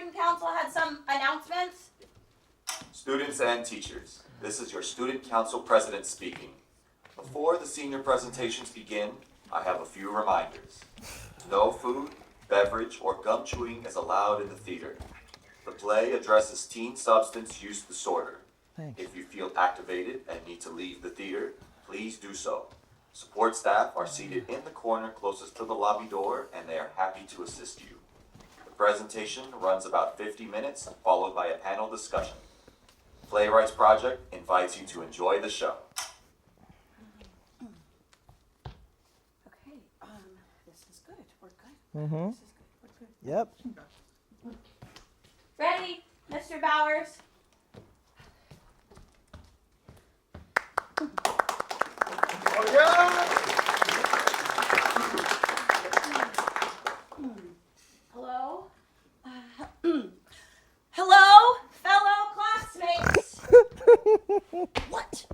student council had some announcements. Students and teachers, this is your student council president speaking. Before the senior presentations begin, I have a few reminders. No food, beverage, or gum chewing is allowed in the theater. The play addresses teen substance use disorder. Thanks. If you feel activated and need to leave the theater, please do so. Support staff are seated in the corner closest to the lobby door, and they are happy to assist you. The presentation runs about 50 minutes, followed by a panel discussion. Playwrights Project invites you to enjoy the show. Okay, this is good. We're good. Mm-hmm. This is good. We're good. Yep. Ready, Mr. Bowers? Hello? Hello, fellow classmates. What?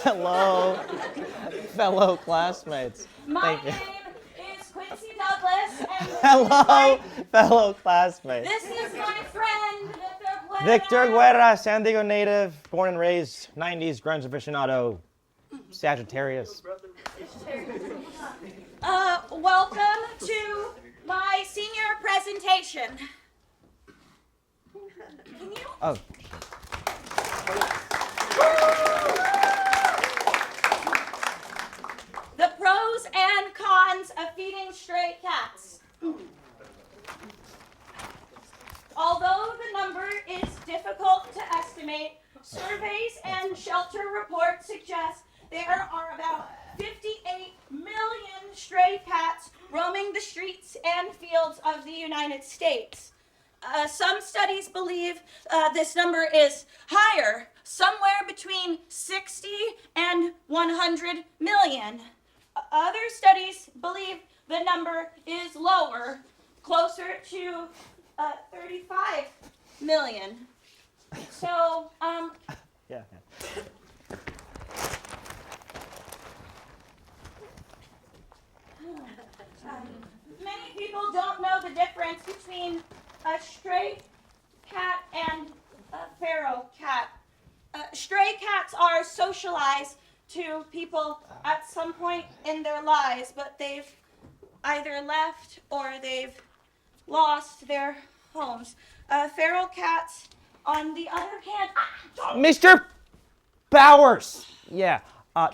Hello, fellow classmates. My Thank you. name is Quincy Douglas, and Hello, fellow classmates. this is my friend, Victor Guerra. Victor Guerra, San Diego native, born and raised, 90s grunge aficionado, Sagittarius. Welcome to my senior presentation. Can you? Oh, The pros and cons of feeding stray cats. Although the number is difficult to estimate, surveys and shelter reports suggest there are about 58 million stray cats roaming the streets and fields of the United States. Some studies believe this number is higher, somewhere between 60 and 100 million. Other studies believe the number is lower, closer to 35 million. So, yeah. many people don't know the difference between a stray cat and a feral cat. Stray cats are socialized to people at some point in their lives, but they've either left or they've lost their homes. Feral cats, on the other hand, Mr. Bowers! Yeah,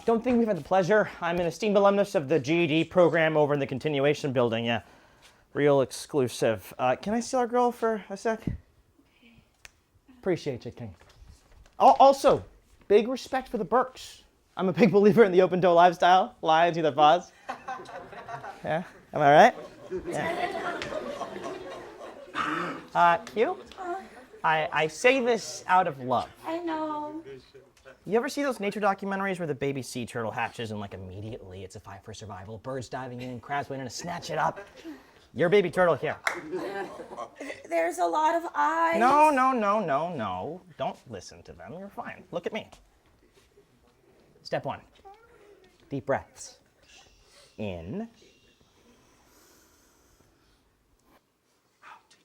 don't think we've had the pleasure. I'm an esteemed alumnus of the GED program over in the continuation building, yeah. Real exclusive. Can I steal our girl for a sec? Appreciate you, King. Also, big respect for the Burks. I'm a big believer in the open toe lifestyle. Lions, you the pause. Yeah, am I right? Yeah. Q? I say this out of love. I know. You ever see those nature documentaries where the baby sea turtle hatches and like immediately it's a fight for survival? Birds diving in, crabs waiting to snatch it up. Your baby turtle here. There's a lot of eyes. No. Don't listen to them. You're fine. Look at me. Step 1. Deep breaths. In. Out.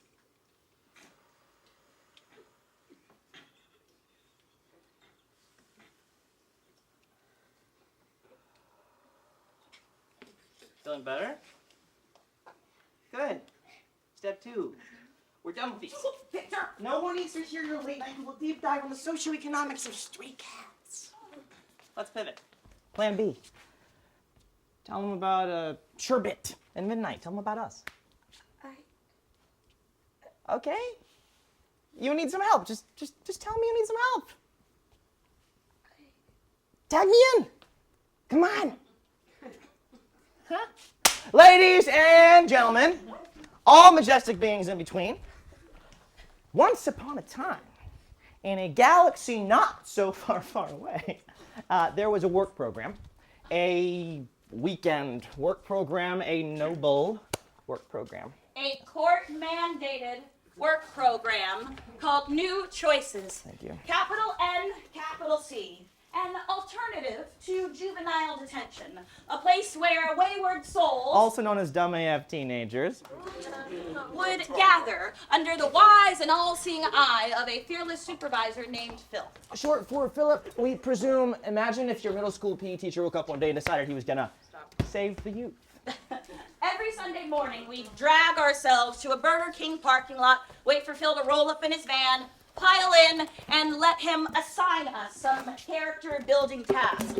Feeling better? Good. Step 2. We're done with these. Victor! No one needs to hear your late night deep dive on the socioeconomics of stray cats. Let's pivot. Plan B. Tell them about Sherbet and Midnight. Tell them about us. Okay. You need some help. Just tell me you need some help. Tag me in. Come on. Huh? Ladies and gentlemen, all majestic beings in between. Once upon a time, in a galaxy not so far, far away, there was a work program, a weekend work program, a noble work program. A court-mandated work program called New Choices. Thank you. Capital N, capital C. an alternative to juvenile detention, a place where wayward souls, Also known as dumb AF teenagers, would gather under the wise and all-seeing eye of a fearless supervisor named Phil. short for Philip, we presume. Imagine if your middle school PE teacher woke up one day and decided he was gonna save the youth. Every Sunday morning, we drag ourselves to a Burger King parking lot, wait for Phil to roll up in his van, pile in, and let him assign us some character-building task.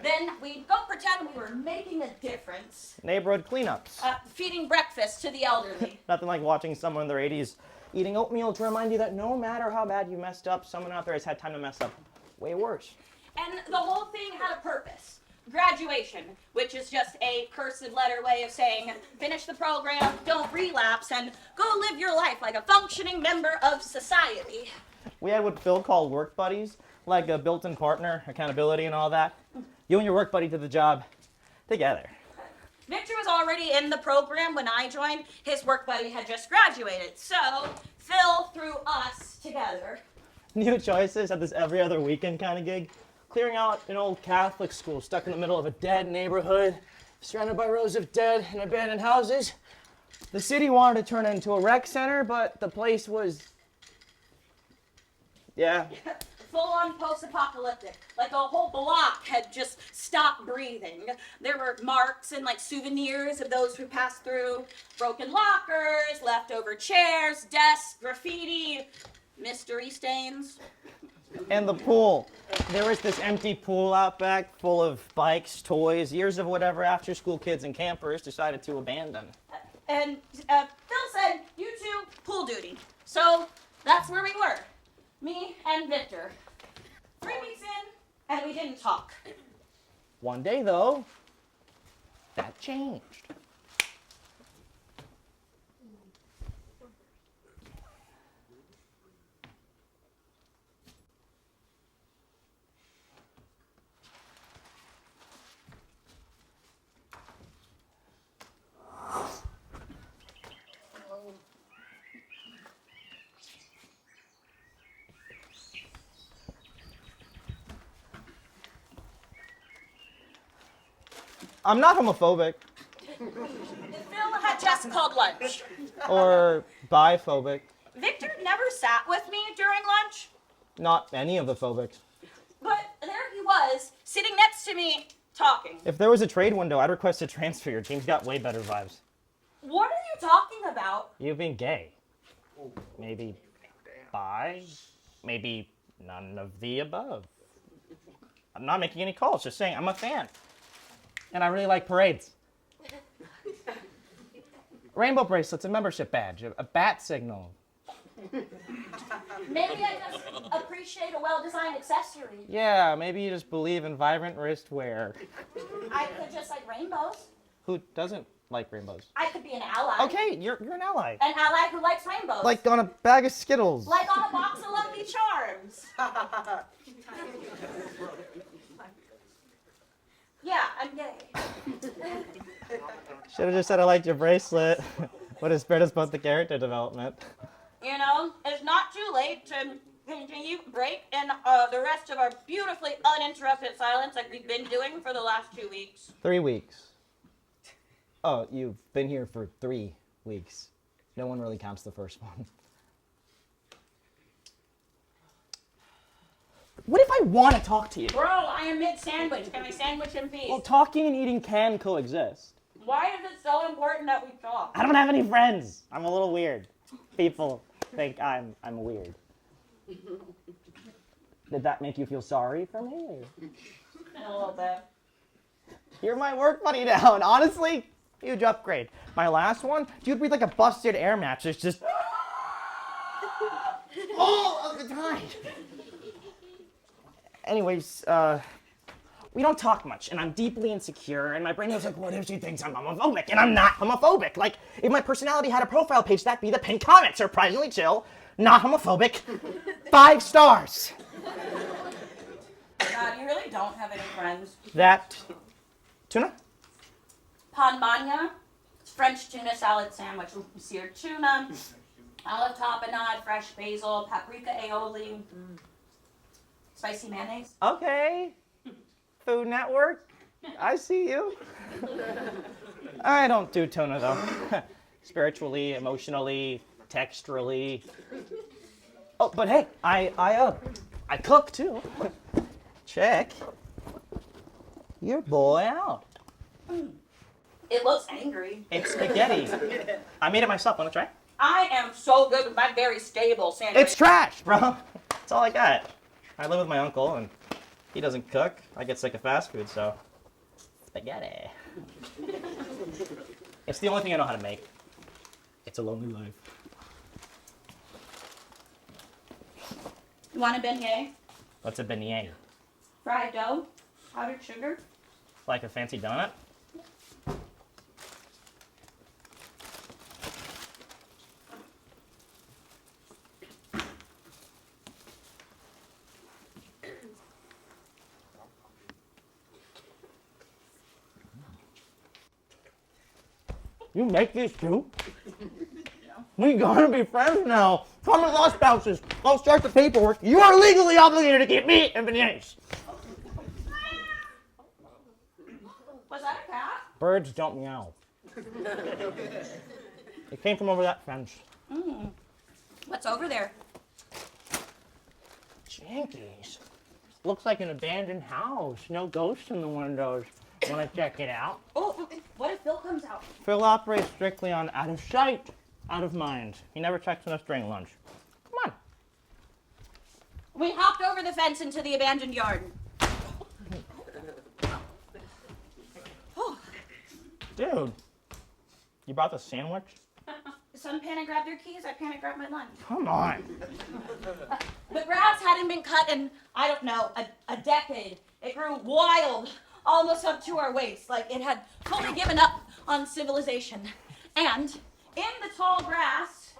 Then we'd go pretend we were making a difference, Neighborhood cleanups. feeding breakfast to the elderly. Nothing like watching someone in their 80s eating oatmeal to remind you that no matter how bad you messed up, someone out there has had time to mess up way worse. And the whole thing had a purpose. Graduation, which is just a cursed letter way of saying finish the program, don't relapse, and go live your life like a functioning member of society. We had what Phil called work buddies, like a built-in partner, accountability and all that. You and your work buddy did the job together. Victor was already in the program when I joined. His work buddy had just graduated, so Phil threw us together. New choices at this every other weekend kind of gig. Clearing out an old Catholic school stuck in the middle of a dead neighborhood, surrounded by rows of dead and abandoned houses. The city wanted to turn it into a rec center, but the place was, Full-on post-apocalyptic. Like a whole block had just stopped breathing. There were marks and souvenirs of those who passed through. Broken lockers, leftover chairs, desks, graffiti, mystery stains. And the pool. There was this empty pool out back full of bikes, toys, years of whatever after-school kids and campers decided to abandon. And Phil said, you two, pool duty. So that's where we were. Me and Victor. 3 weeks in, and we didn't talk. One day, though, that changed. I'm not homophobic Phil had just called lunch. or biphobic. Victor never sat with me during lunch, Not any of the phobics. but there he was, sitting next to me, talking. If there was a trade window, I'd request a transfer. Your team's got way better vibes. What are you talking about? You being gay. Maybe bi. Maybe none of the above. I'm not making any calls, just saying I'm a fan. And I really like parades. Rainbow bracelets, a membership badge, a bat signal. Maybe I just appreciate a well-designed accessory. Yeah, maybe you just believe in vibrant wrist wear. I could just like rainbows. Who doesn't like rainbows? I could be an ally. Okay, you're an ally. An ally who likes rainbows. Like on a bag of Skittles. Like on a box of Lucky Charms. Yeah, I'm gay. Should have just said I liked your bracelet. Would have spared us both the character development. You know, it's not too late to continue break in the rest of our beautifully uninterrupted silence like we've been doing for the last 2 weeks. 3 weeks. Oh, you've been here for 3 weeks. No one really counts the first one. What if I want to talk to you? Bro, I am mid-sandwich. Can I sandwich in peace? Well, talking and eating can coexist. Why is it so important that we talk? I don't have any friends. I'm a little weird. People think I'm weird. Did that make you feel sorry for me? Or? A little bit. You're my work buddy now, and honestly, huge upgrade. My last one, you'd breathe like a busted air mattress, just all of the time. Anyways, we don't talk much, and I'm deeply insecure, and my brain is like, what if she thinks I'm homophobic? And I'm not homophobic. Like, if my personality had a profile page, that'd be the pinned comment. Surprisingly chill, not homophobic, 5 stars. God, you really don't have any friends. That, tuna? Panbanya, French tuna salad sandwich with seared tuna, olive tapenade, fresh basil, paprika aioli. spicy mayonnaise. Okay. Food Network. I see you. I don't do tuna though. Spiritually, emotionally, texturally. Oh, but hey, I cook too. Check your boy out. It looks angry. It's spaghetti. I made it myself. Want to try? I am so good with my very stable sandwich. It's trash, bro. That's all I got. I live with my uncle, and he doesn't cook. I get sick of fast food, so spaghetti. It's the only thing I know how to make. It's a lonely life. You want a beignet? What's a beignet? Fried dough, powdered sugar. Like a fancy donut? You make these too? We gotta be friends now. Common law spouses. I'll start the paperwork. You are legally obligated to keep me and beignets. Was that a cat? Birds don't meow. It came from over that fence. What's over there? Jinkies. Looks like an abandoned house. No ghosts in the windows. Want to check it out? Oh, what if Bill comes out? Phil operates strictly on out of sight, out of mind. He never checks on us during lunch. Come on. We hopped over the fence into the abandoned yard. Dude, you brought the sandwich? Some panic grabbed their keys, I panic grabbed my lunch. Come on. The grass hadn't been cut in, I don't know, a decade. It grew wild, almost up to our waist, like it had fully given up on civilization. And in the tall grass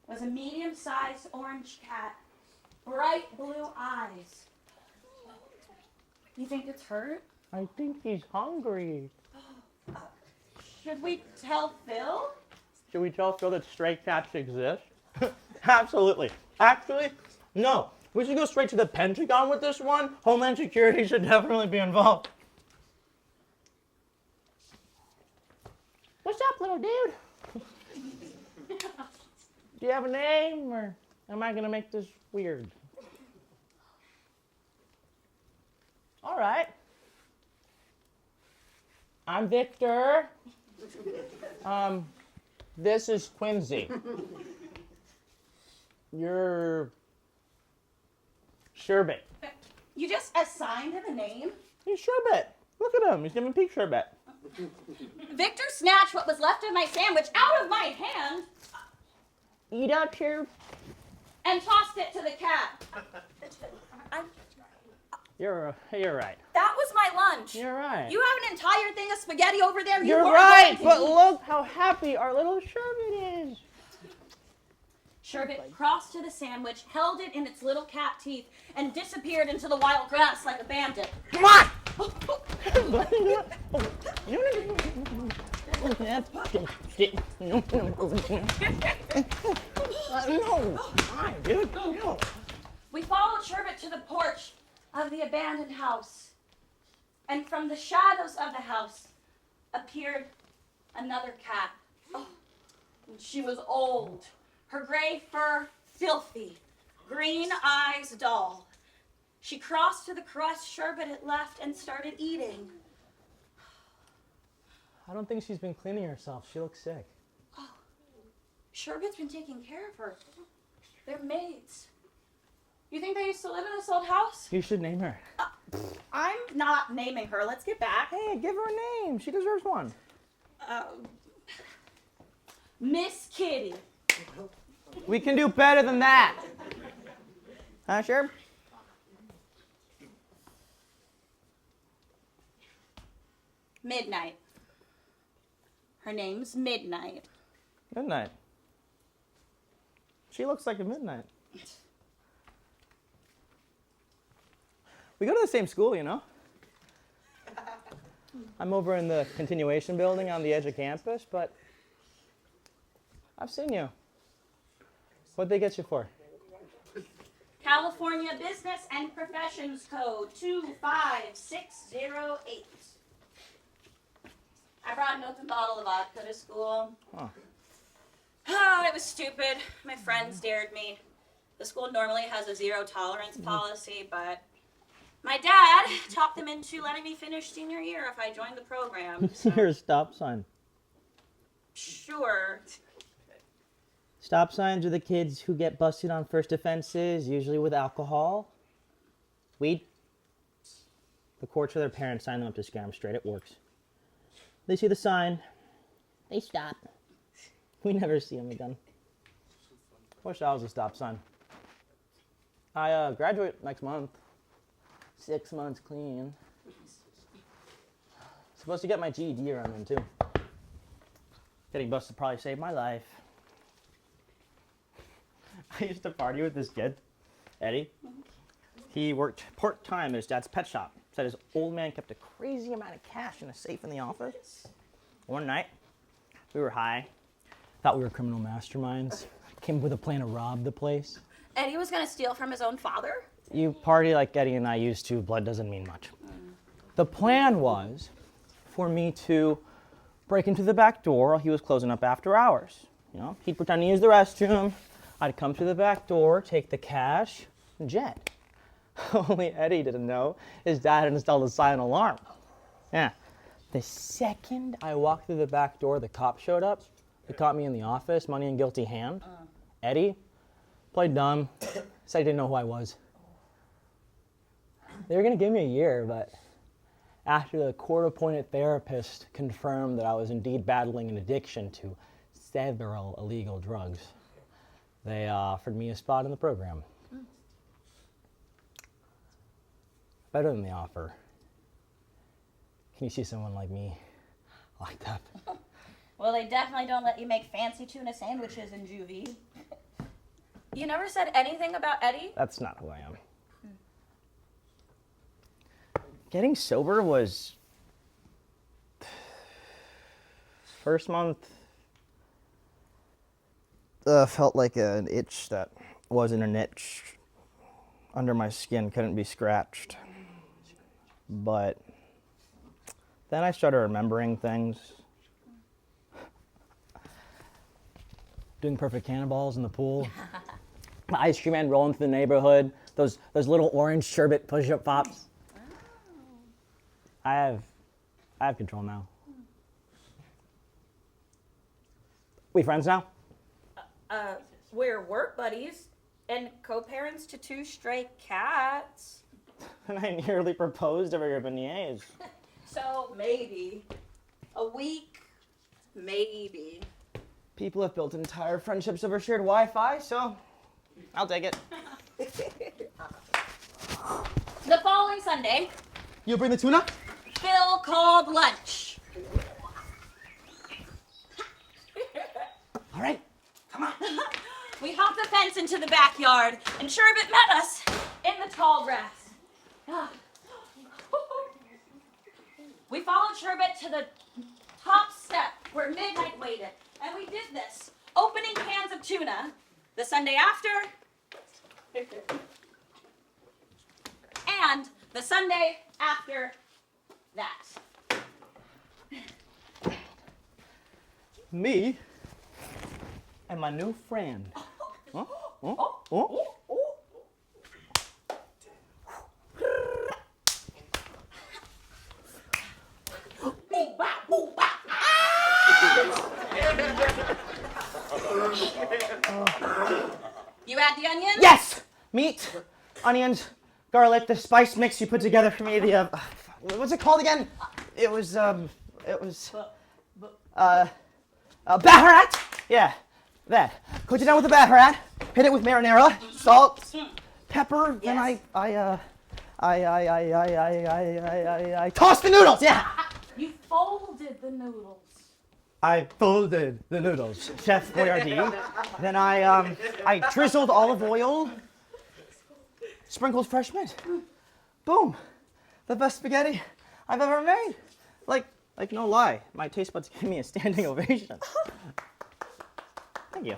was a medium-sized orange cat, bright blue eyes. You think it's hurt? I think he's hungry. Should we tell Phil? Should we tell Phil that stray cats exist? Absolutely. Actually, no. We should go straight to the Pentagon with this one. Homeland Security should definitely be involved. What's up, little dude? Do you have a name, or am I going to make this weird? All right. I'm Victor. This is Quincy. You're Sherbet. You just assigned him a name? He's Sherbet. Look at him. He's giving Pete Sherbet. Victor snatched what was left of my sandwich out of my hand Eat up here. and tossed it to the cat. You're right. That was my lunch. You're right. You have an entire thing of spaghetti over there. You're weren't right, going but to eat. look how happy our little Sherbet is. Sherbet crossed to the sandwich, held it in its little cat teeth, and disappeared into the wild grass like a bandit. Come on! No, fine, dude. No. We followed Sherbet to the porch of the abandoned house, and from the shadows of the house appeared another cat. Oh, and she was old, her gray fur filthy, green eyes dull. She crossed to the crust Sherbet had left and started eating. I don't think she's been cleaning herself. She looks sick. Sherbet's been taking care of her. They're maids. You think they used to live in this old house? You should name her. I'm not naming her. Let's get back. Hey, give her a name. She deserves one. Miss Kitty. We can do better than that. Huh, Sherb? Midnight. Her name's Midnight. Midnight. She looks like a midnight. We go to the same school, you know. I'm over in the continuation building on the edge of campus, but I've seen you. What'd they get you for? California Business and Professions Code 25608. I brought an open bottle of vodka to school. Huh. Oh, it was stupid. My friends dared me. The school normally has a zero tolerance policy, but my dad talked them into letting me finish senior year if I joined the program. So. Here's a stop sign. Sure. Stop signs are the kids who get busted on first offenses, usually with alcohol. Weed. The courts or their parents sign them up to scare them straight. It works. They see the sign. They stop. We never see them again. Wish I was a stop sign. I graduate next month. 6 months clean. Supposed to get my GED around then too. Getting busted probably saved my life. I used to party with this kid, Eddie. He worked part-time at his dad's pet shop. Said his old man kept a crazy amount of cash in a safe in the office. One night, we were high. Thought we were criminal masterminds. Came up with a plan to rob the place. Eddie was going to steal from his own father? You party like Eddie and I used to, blood doesn't mean much. The plan was for me to break into the back door while he was closing up after hours. You know, he'd pretend to use the restroom. I'd come through the back door, take the cash, and jet. Only Eddie didn't know his dad had installed a silent alarm. Yeah. The second I walked through the back door, the cop showed up. They caught me in the office, money in guilty hand. Eddie played dumb, said he didn't know who I was. They were going to give me a year, but after the court-appointed therapist confirmed that I was indeed battling an addiction to several illegal drugs, they offered me a spot in the program. Better than the offer. Can you see someone like me like that? Well, they definitely don't let you make fancy tuna sandwiches in juvie. You never said anything about Eddie? That's not who I am. Getting sober was... First month felt like an itch that wasn't an itch. Under my skin, couldn't be scratched. But then I started remembering things. Doing perfect cannonballs in the pool. The ice cream man rolling through the neighborhood. Those little orange sherbet push-up pops. I have control now. We friends now? We're work buddies and co-parents to 2 stray cats. And I nearly proposed over your beignets. So maybe. A week, maybe. People have built entire friendships over shared Wi-Fi, so I'll take it. The following Sunday, You bring the tuna? Phil called lunch. All right, come on. We hopped the fence into the backyard, and Sherbet met us in the tall grass. We followed Sherbet to the top step where midnight waited, and we did this, opening cans of tuna the Sunday after, and the Sunday after that. Me and my new friend. Huh? Oh, oh. You add the onions? Yes! Meat, onions, garlic, the spice mix you put together for me. The what's it called again? It was Baharat. Yeah, that. Cooked it down with the Baharat. Hit it with marinara, salt, pepper. Then Yes. I tossed the noodles. Yeah. You folded the noodles. I folded the noodles, Chef Boyardee. Then I drizzled olive oil, sprinkled fresh mint. Boom, the best spaghetti I've ever made. Like no lie, my taste buds give me a standing ovation. Thank you.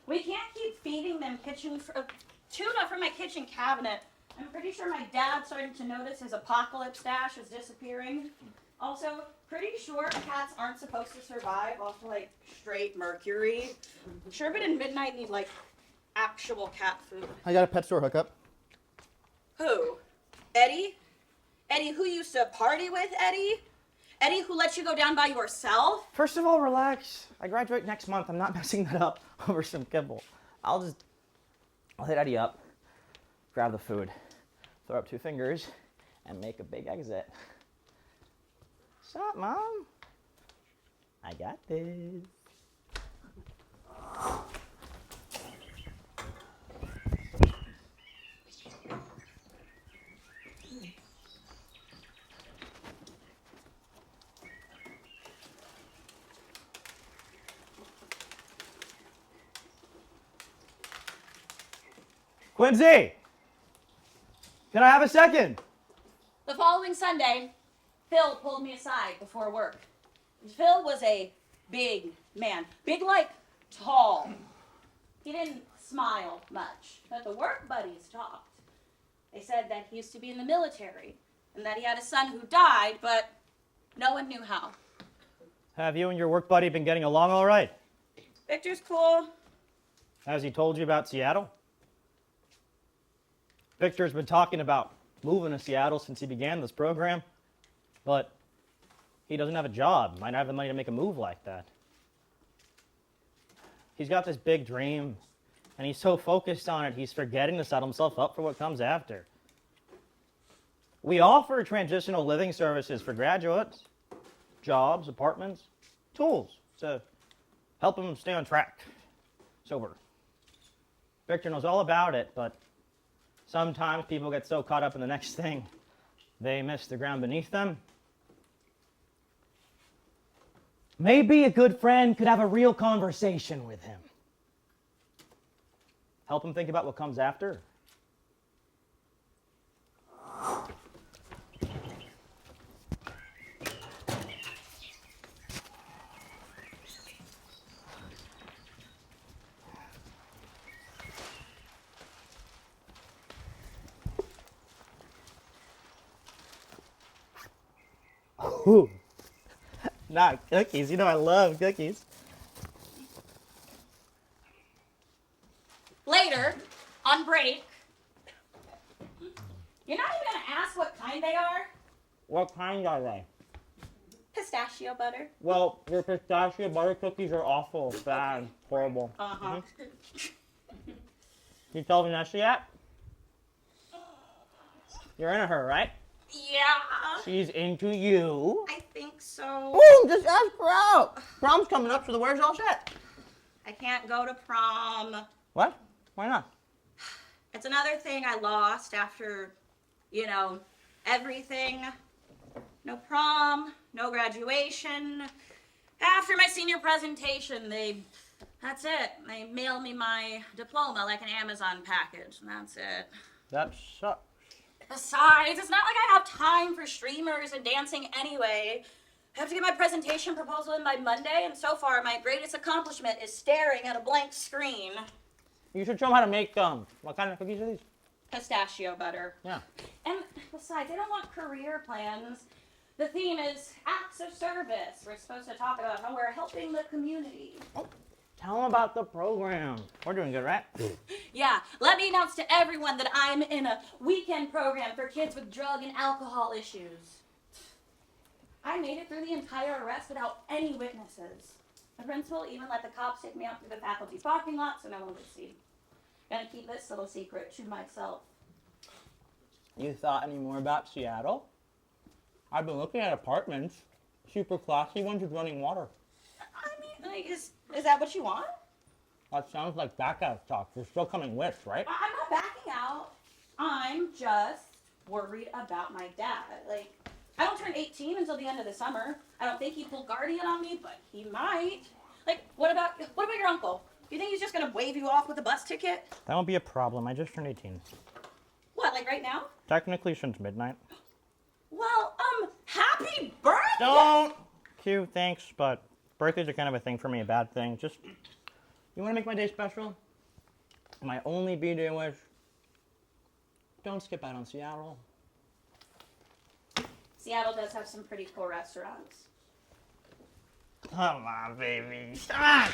We can't keep feeding them tuna from my kitchen cabinet. I'm pretty sure my dad started to notice his apocalypse stash is disappearing. Also, pretty sure cats aren't supposed to survive off like straight mercury. Sherbet and Midnight need like actual cat food. I got a pet store hookup. Who? Eddie? Eddie who used to party with Eddie? Eddie who lets you go down by yourself? First of all, relax. I graduate next month. I'm not messing that up over some kibble. I'll hit Eddie up, grab the food, throw up 2 fingers, and make a big exit. What's up, Mom? I got this. Quincy! Can I have a second? The following Sunday, Phil pulled me aside before work. Phil was a big man. Big like tall. He didn't smile much, but the work buddies talked. They said that he used to be in the military and that he had a son who died, but no one knew how. Have you and your work buddy been getting along all right? Victor's cool. Has he told you about Seattle? Victor's been talking about moving to Seattle since he began this program, but he doesn't have a job. Might not have the money to make a move like that. He's got this big dream, and he's so focused on it, he's forgetting to set himself up for what comes after. We offer transitional living services for graduates, jobs, apartments, tools to help them stay on track, sober. Victor knows all about it, but sometimes people get so caught up in the next thing, they miss the ground beneath them. Maybe a good friend could have a real conversation with him. Help him think about what comes after. Ooh. Not cookies. You know I love cookies. Later, on break, you're not even going to ask what kind they are? What kind are they? Pistachio butter. Well, your pistachio butter cookies are awful, bad, horrible. Uh-huh. You told Vanessa yet? You're into her, right? Yeah. She's into you. I think so. Ooh, just ask her out. Prom's coming up, so the wear's all set. I can't go to prom. What? Why not? It's another thing I lost after, everything. No prom, no graduation. After my senior presentation, that's it. They mail me my diploma like an Amazon package, and that's it. That sucks. Besides, it's not like I have time for streamers and dancing anyway. I have to get my presentation proposal in by Monday, and so far my greatest accomplishment is staring at a blank screen. You should show them how to make what kind of cookies are these? Pistachio butter. Yeah. And besides, I don't want career plans. The theme is acts of service. We're supposed to talk about how we're helping the community. Tell them about the program. We're doing good, right? Yeah, let me announce to everyone that I'm in a weekend program for kids with drug and alcohol issues. I made it through the entire arrest without any witnesses. The principal even let the cops take me out through the faculty parking lot so no one would see. Gonna keep this little secret to myself. You thought any more about Seattle? I've been looking at apartments. Super classy ones with running water. Is that what you want? That sounds like back out talk. You're still coming with, right? I'm not backing out. I'm just worried about my dad. I don't turn 18 until the end of the summer. I don't think he'd pull guardian on me, but he might. What about your uncle? You think he's just gonna wave you off with a bus ticket? That won't be a problem. I just turned 18. What, right now? Technically since midnight. Well, happy birthday! Don't! Q, thanks, but birthdays are kind of a thing for me, a bad thing. Just, you want to make my day special? My only BJ wish, don't skip out on Seattle. Seattle does have some pretty cool restaurants. Come on, baby. Ah!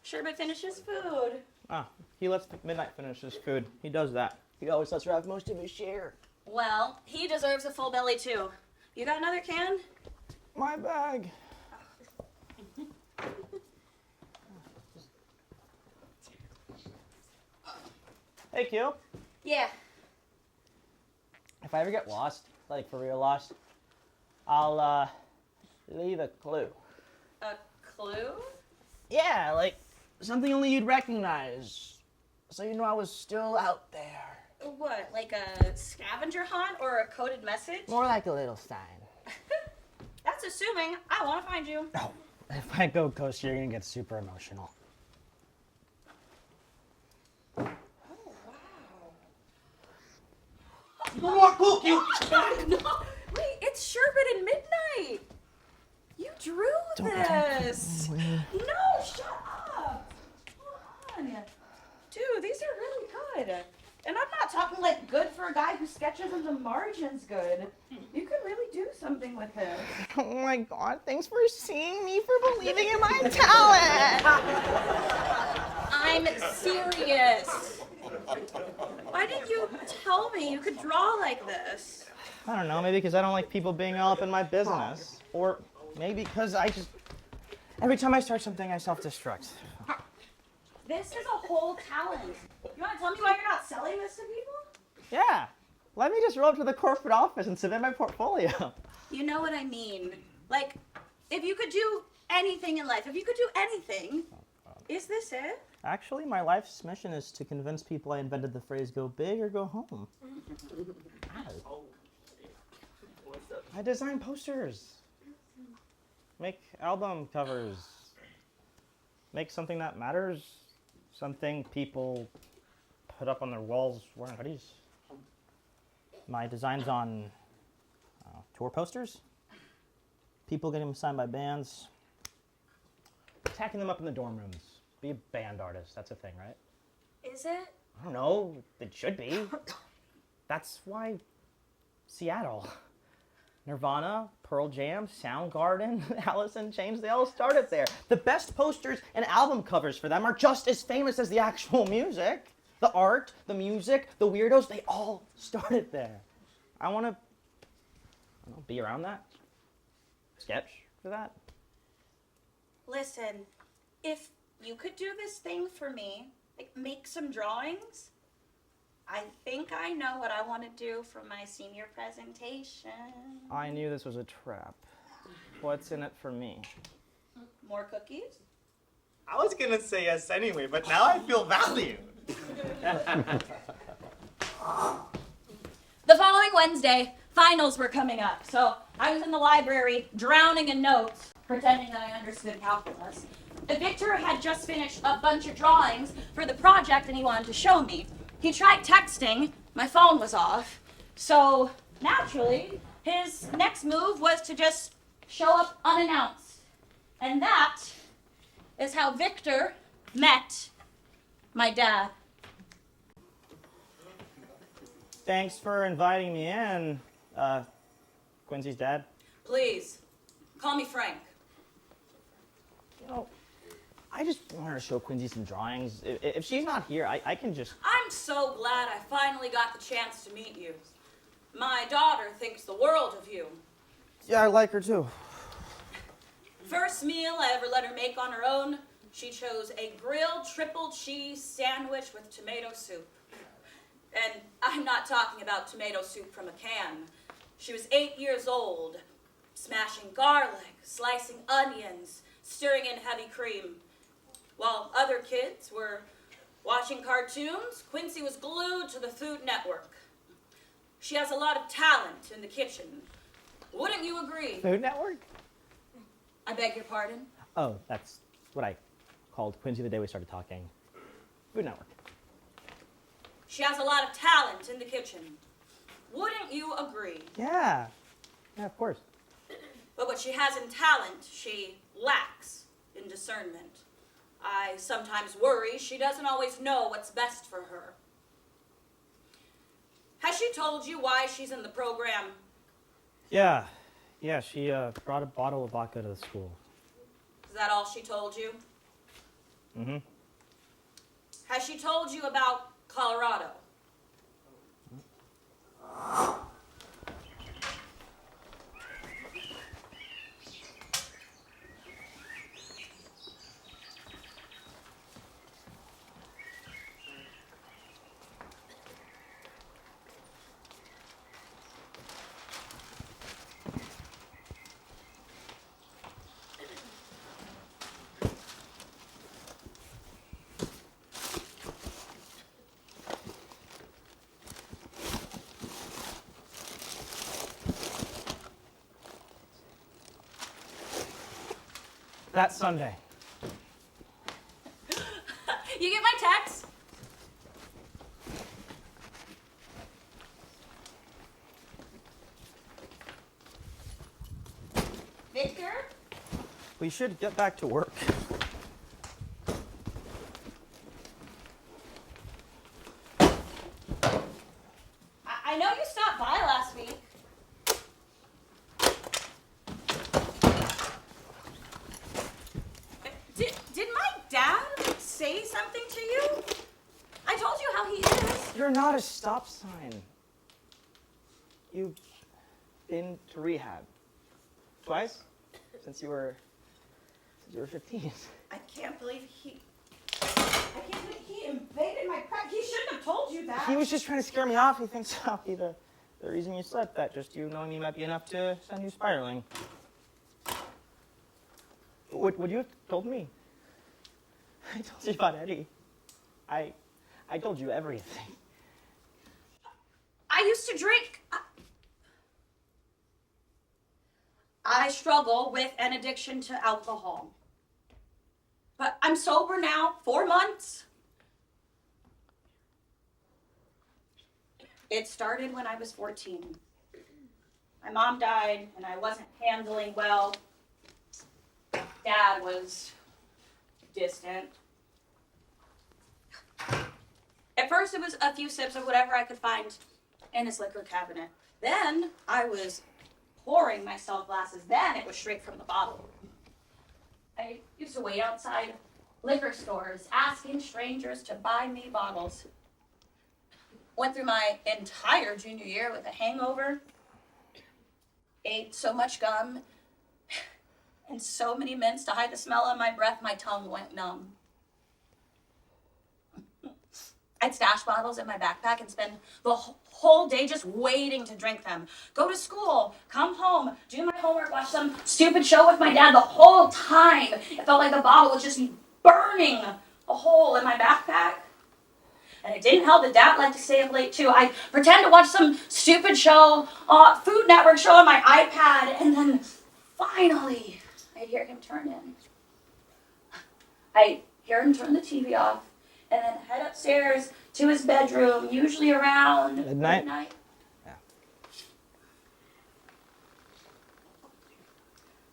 Sherbet finishes food. Ah, he lets Midnight finish his food. He does that. He always lets her have most of his share. Well, he deserves a full belly too. You got another can? My bag. Hey, Q. Yeah. If I ever get lost, like for real lost, I'll leave a clue. A clue? Yeah, like something only you'd recognize, so you know I was still out there. What, like a scavenger hunt or a coded message? More like a little sign. That's assuming I want to find you. Oh, if I go ghost, you're gonna get super emotional. Oh, wow. No, wait, it's Sherbet and Midnight. You drew this. No, shut up. Come on. Dude, these are really good. And I'm not talking like good for a guy who sketches in the margins good. You could really do something with this. Oh my god, thanks for seeing me, for believing in my talent. I'm serious. Why didn't you tell me you could draw like this? I don't know, maybe because I don't like people being all up in my business. Or maybe because every time I start something, I self-destruct. This is a whole talent. You want to tell me why you're not selling this to people? Yeah, let me just roll up to the corporate office and submit my portfolio. You know what I mean. Like, if you could do anything in life, if you could do anything, is this it? Actually, my life's mission is to convince people I invented the phrase go big or go home. Ow. I design posters, make album covers, make something that matters, something people put up on their walls wearing hoodies. My designs on tour posters, people getting them signed by bands, tacking them up in the dorm rooms. Be a band artist, that's a thing, right? Is it? I don't know, it should be. That's why Seattle. Nirvana, Pearl Jam, Soundgarden, Alice in Chains, they all started there. The best posters and album covers for them are just as famous as the actual music. The art, the music, the weirdos, they all started there. I want to be around that. Sketch for that. Listen, if you could do this thing for me, like make some drawings, I think I know what I want to do for my senior presentation. I knew this was a trap. What's in it for me? More cookies? I was gonna say yes anyway, but now I feel valued. The following Wednesday, finals were coming up, so I was in the library drowning in notes, pretending that I understood calculus. Victor had just finished a bunch of drawings for the project and he wanted to show me. He tried texting, my phone was off, so naturally, his next move was to just show up unannounced. And that is how Victor met my dad. Thanks for inviting me in, Quincy's dad. Please, call me Frank. You know, I just want her to show Quincy some drawings. If she's not here, I can just... I'm so glad I finally got the chance to meet you. My daughter thinks the world of you. Yeah, I like her too. First meal I ever let her make on her own, she chose a grilled triple cheese sandwich with tomato soup. And I'm not talking about tomato soup from a can. She was 8 years old, smashing garlic, slicing onions, stirring in heavy cream. While other kids were watching cartoons, Quincy was glued to the Food Network. She has a lot of talent in the kitchen. Wouldn't you agree? Food Network? I beg your pardon? Oh, that's what I called Quincy the day we started talking. Food Network. She has a lot of talent in the kitchen. Wouldn't you agree? Yeah. Yeah, of course. But what she has in talent, she lacks in discernment. I sometimes worry she doesn't always know what's best for her. Has she told you why she's in the program? Yeah. Yeah, she brought a bottle of vodka to the school. Is that all she told you? Mm-hmm. Has she told you about Colorado? That Sunday. You get my text? Victor? We should get back to work. I know you stopped by last week. Did my dad say something to you? I told you how he is. You're not a stop sign. You've been to rehab twice since you were 15. I can't believe he invaded my practice. He shouldn't have told you that. He was just trying to scare me off. He thinks I'll be the reason you slept, that just you knowing me might be enough to send you spiraling. Would you have told me? I told you about Eddie. I told you everything. I used to drink. I struggle with an addiction to alcohol. But I'm sober now, 4 months. It started when I was 14. My mom died and I wasn't handling well. Dad was distant. At first it was a few sips of whatever I could find in his liquor cabinet. Then I was pouring myself glasses. Then it was straight from the bottle. I used to wait outside liquor stores asking strangers to buy me bottles. Went through my entire junior year with a hangover. Ate so much gum and so many mints to hide the smell of my breath, my tongue went numb. I'd stash bottles in my backpack and spend the whole day just waiting to drink them. Go to school, come home, do my homework, watch some stupid show with my dad. The whole time, it felt like the bottle was just burning a hole in my backpack. And it didn't help that Dad liked to stay up late too. I'd pretend to watch some stupid show, Food Network show on my iPad, and then finally, I'd hear him turn in. I'd hear him turn the TV off, and then head upstairs to his bedroom, usually around Midnight? Yeah.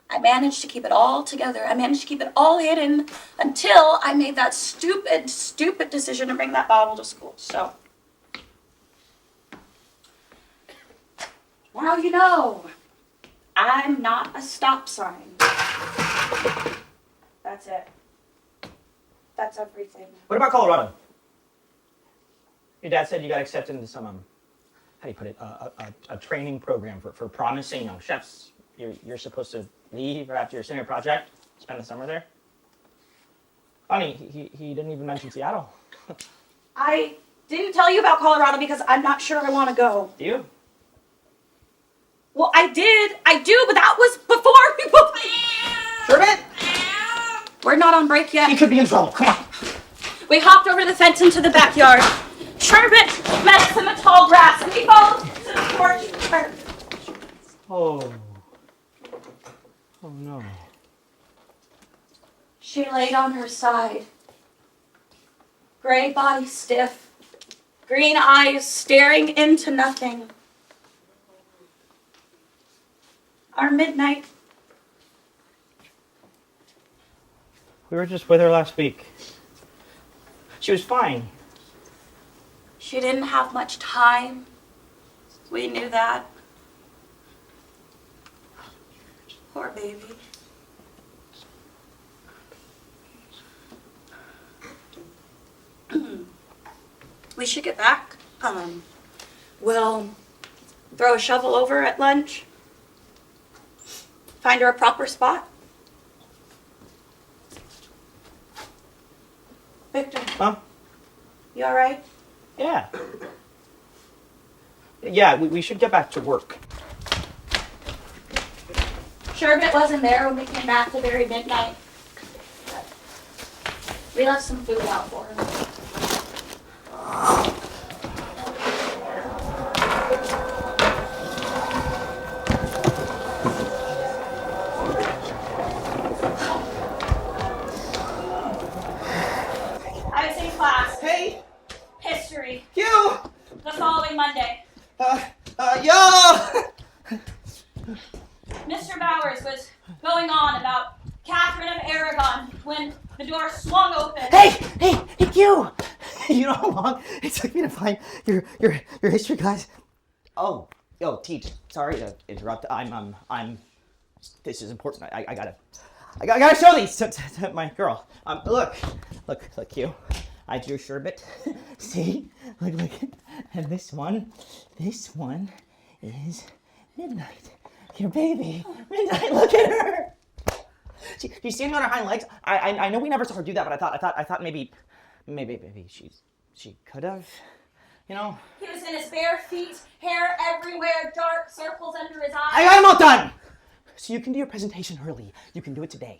I managed to keep it all together. I managed to keep it all hidden until I made that stupid decision to bring that bottle to school. So, now you know, I'm not a stop sign. That's it. That's everything. What about Colorado? Your dad said you got accepted into some, how do you put it, a training program for promising young chefs. You're supposed to leave right after your senior project, spend the summer there. Funny, he didn't even mention Seattle. I didn't tell you about Colorado because I'm not sure I want to go. Do you? Well, I do, but that was before we both... Sherbet? We're not on break yet. He could be in trouble, come on. We hopped over the fence into the backyard. Sherbet met us in the tall grass, and we both to the porch. Oh. Oh no. She laid on her side. Gray body stiff. Green eyes staring into nothing. Our midnight. We were just with her last week. She was fine. She didn't have much time. We knew that. Poor baby. We should get back. We'll throw a shovel over at lunch. Find her a proper spot. Victor, Huh? you all right? Yeah. Yeah, we should get back to work. Sherbet wasn't there when we came back to very midnight. We left some food out for him. I was in class. Hey, History. you! The following Monday. Yo! Mr. Bowers was going on about Catherine of Aragon when the door swung open. Hey, you! You know how long it took me to find your history class? Oh, teach. Sorry to interrupt. I'm. This is important. I gotta show these to my girl. Look, you. I drew sherbet. See, look, and this one is midnight. Your baby, midnight. Look at her. She's standing on her hind legs. I know we never saw her do that, but I thought maybe she could have, you know. He was in his bare feet, hair everywhere, dark circles under his eyes. I got them all done. So you can do your presentation early. You can do it today.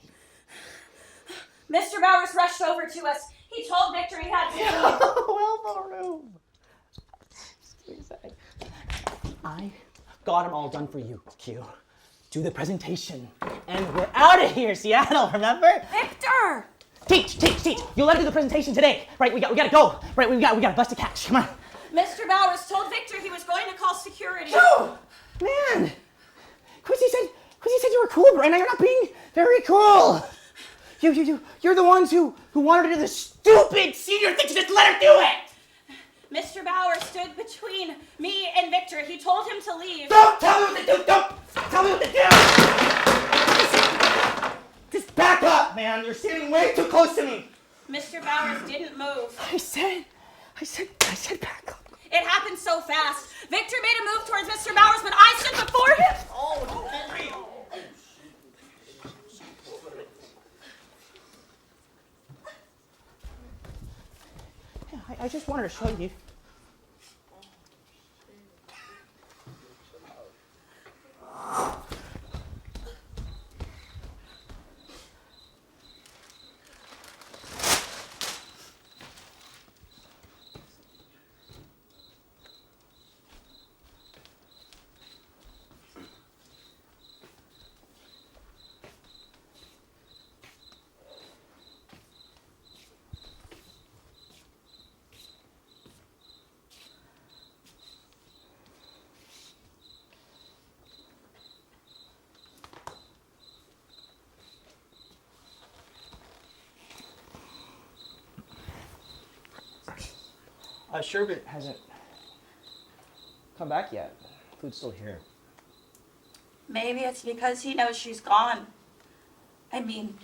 Mr. Bowers rushed over to us. He told Victor he had to leave. Well, room. I got them all done for you, Q. Do the presentation, and we're out of here, Seattle. Remember? Victor! Teach. You let her do the presentation today, right? We gotta go. Right? We got a bus to catch. Come on. Mr. Bowers told Victor he was going to call security. No, man. Quincy said you were cool, but right now you're not being very cool. You're the ones who wanted to do the stupid senior thing. So just let her do it. Mr. Bowers stood between me and Victor. He told him to leave. Don't tell me what to do. Don't tell me what to do. Just back up, man. You're standing way too close to me. Mr. Bowers didn't move. I said back up. It happened so fast. Victor made a move towards Mr. Bowers, but I stood before him. Oh, Henry. Yeah, I just wanted to show you. Sherbet hasn't come back yet. Food's still here. Maybe it's because he knows she's gone. I mean,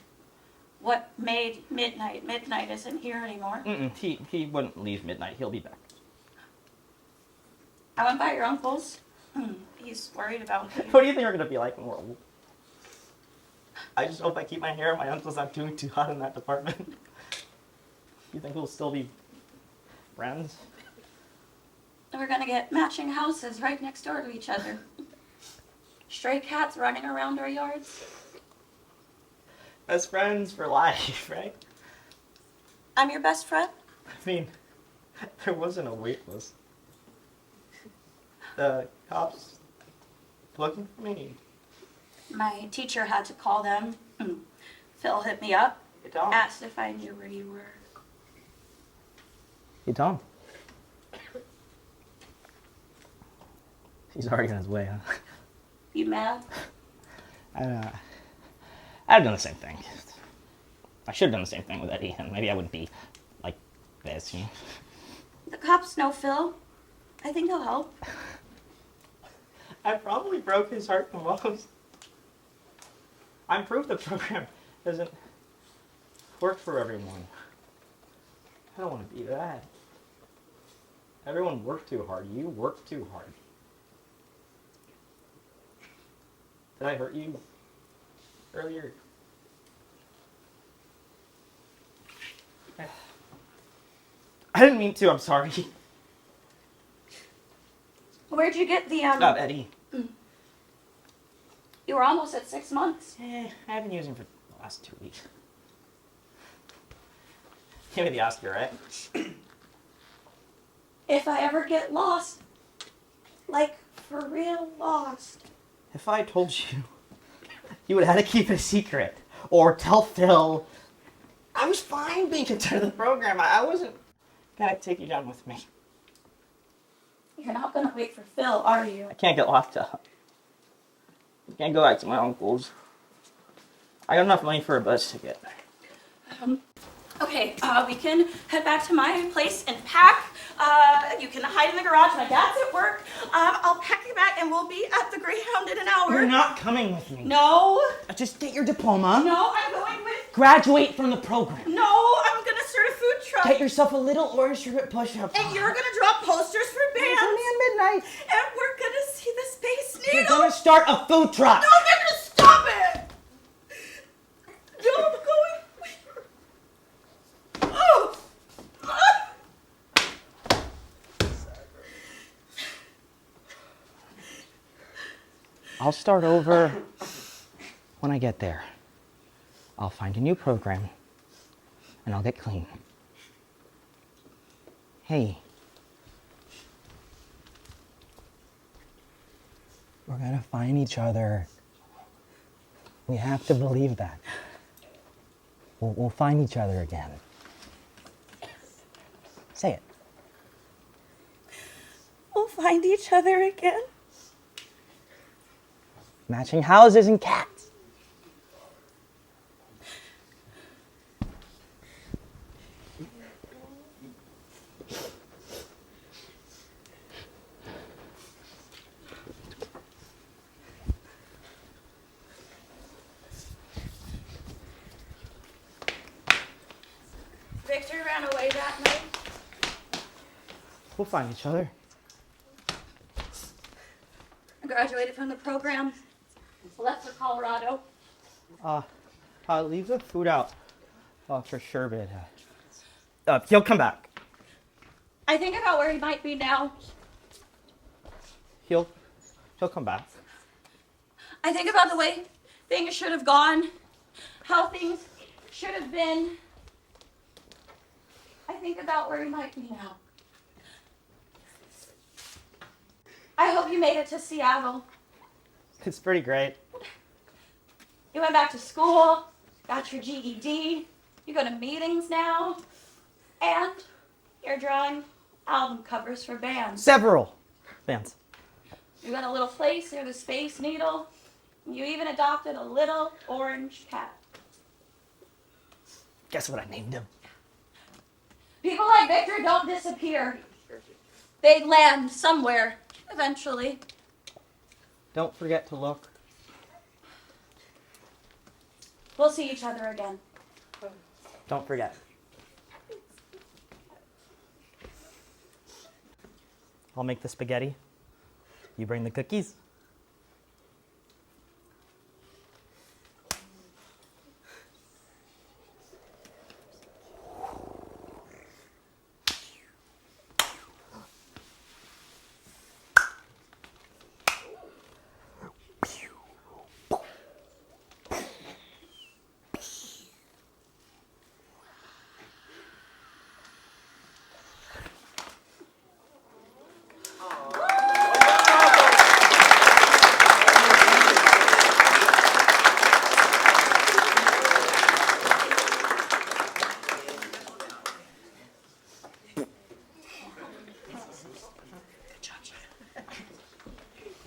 what made midnight isn't here anymore. He wouldn't leave midnight. He'll be back. I went by your uncle's. He's worried about me. What do you think we're gonna be like when we're old? I just hope I keep my hair. My uncle's not doing too hot in that department. You think we'll still be friends? We're gonna get matching houses right next door to each other. Stray cats running around our yards. Best friends for life, right? I'm your best friend. I mean, there wasn't a wait list. The cops looking for me. My teacher had to call them. Phil hit me up, You don't. asked if I knew where you were. Hey, Tom. He's already on his way, huh? You mad? I'd have done the same thing. I should have done the same thing with Eddie, and maybe I wouldn't be like this, you know? The cops know Phil. I think he'll help. I probably broke his heart the most. I'm proof the program doesn't work for everyone. I don't want to be that. Everyone worked too hard. You worked too hard. Did I hurt you earlier? I didn't mean to. I'm sorry. Where'd you get the, Eddie. You were almost at 6 months. I haven't used him for the last 2 weeks. Give me the Oscar, right? If I ever get lost, like for real lost. If I told you, you would have had to keep it a secret. Or tell Phil. I was fine being concerned with the program. I wasn't gonna take you down with me. You're not gonna wait for Phil, are you? I can't get locked up. I can't go back to my uncle's. I got enough money for a bus ticket. Okay, we can head back to my place and pack. You can hide in the garage. My dad's at work. I'll pack you back and we'll be at the Greyhound in an hour. You're not coming with me. No. Just get your diploma. No, I'm going with... Graduate from the program. No, I'm gonna start a food truck. Get yourself a little orange sherbet push-up. And you're gonna draw posters for bands. It's only at midnight. And we're gonna see the Space Needle. You're gonna start a food truck. No, they're gonna stop it. No, I'm going... Oh. I'll start over when I get there. I'll find a new program, and I'll get clean. Hey. We're gonna find each other. We have to believe that. We'll find each other again. Say it. We'll find each other again. Matching houses and cats. Victor ran away that night. We'll find each other. I graduated from the program. Left for Colorado. Leave the food out for Sherbet. He'll come back. I think about where he might be now. He'll come back. I think about the way things should have gone, how things should have been. I think about where he might be now. I hope you made it to Seattle. It's pretty great. You went back to school, got your GED, you go to meetings now, and you're drawing album covers for bands. Several bands. You got a little place near the Space Needle. You even adopted a little orange cat. Guess what I named him? People like Victor don't disappear. They land somewhere, eventually. Don't forget to look. We'll see each other again. Don't forget. I'll make the spaghetti. You bring the cookies.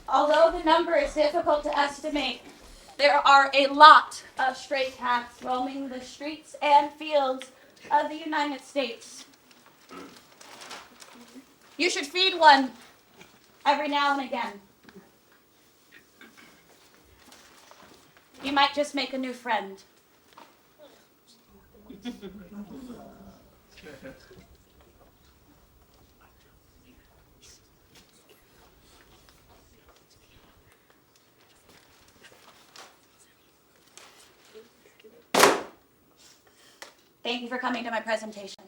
Although the number is difficult to estimate, There are a lot of stray cats roaming the streets and fields of the United States. You should feed one every now and again. You might just make a new friend. Thank you for coming to my presentation.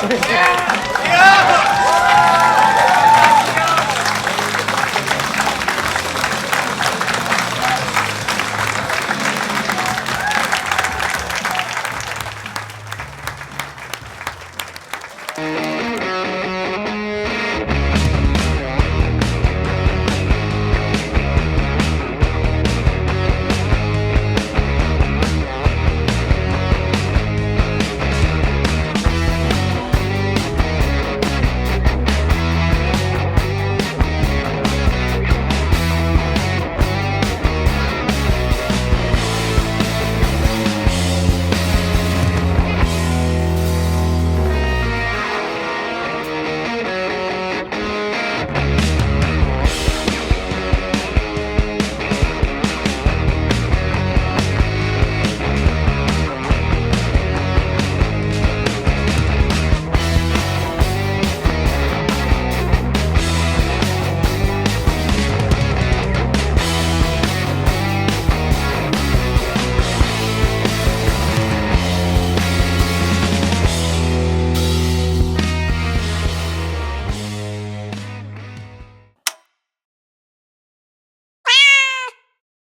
Yeah.